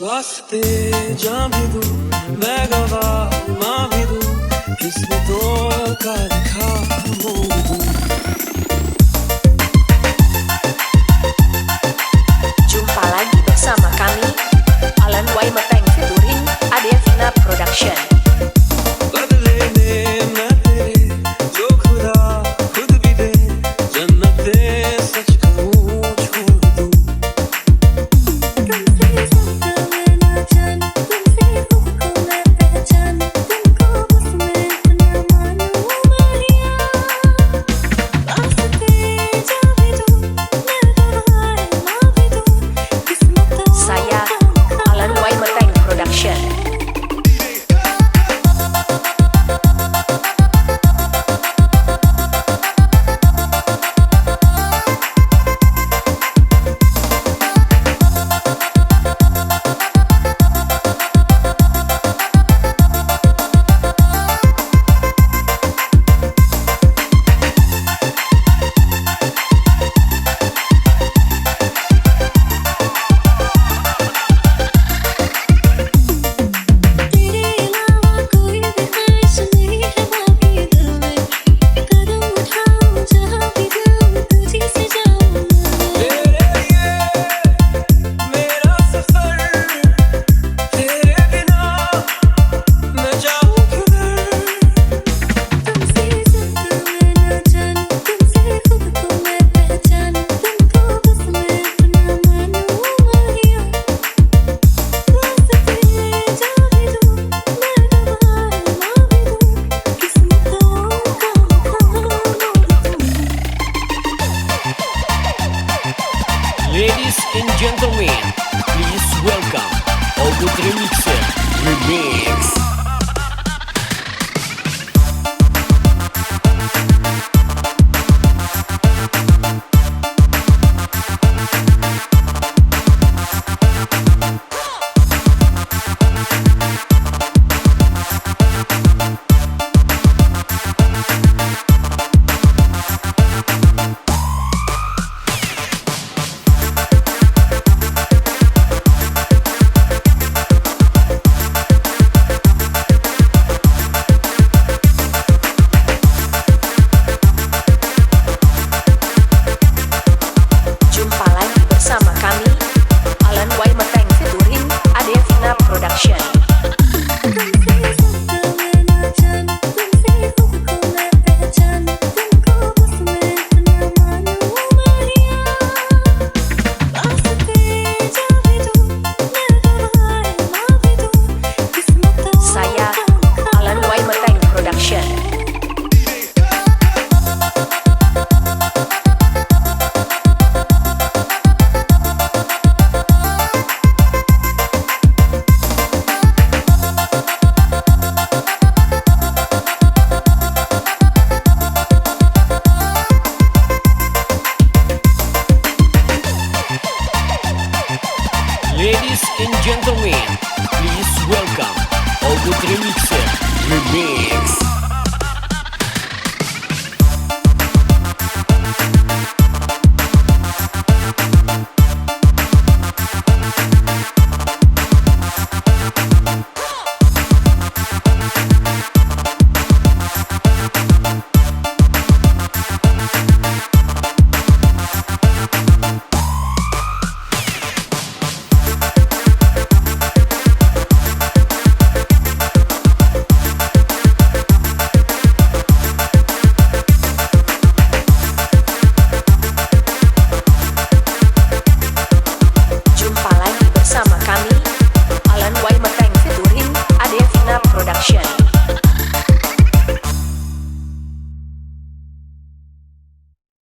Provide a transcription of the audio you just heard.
वास्ते जान भी दूं मैं गवाह मां भी दूं किस्मतों का लिखा मोड़ दूं. Jumpa lagi bersama kami Alan Y Meteng featuring Adevina Production. बदले में मैं तेरे जो खुदा खुद भी दे जन्नते सच कहूं छोड़ दूं. Saya Alan Y Meteng Production. Ladies and gentlemen, please welcome Joget Remixer Remix. Jumpa lagi bersama kami Alan Y Meteng featuring Adevina Production. Saya Alan Y Meteng Production. Ladies and gentlemen,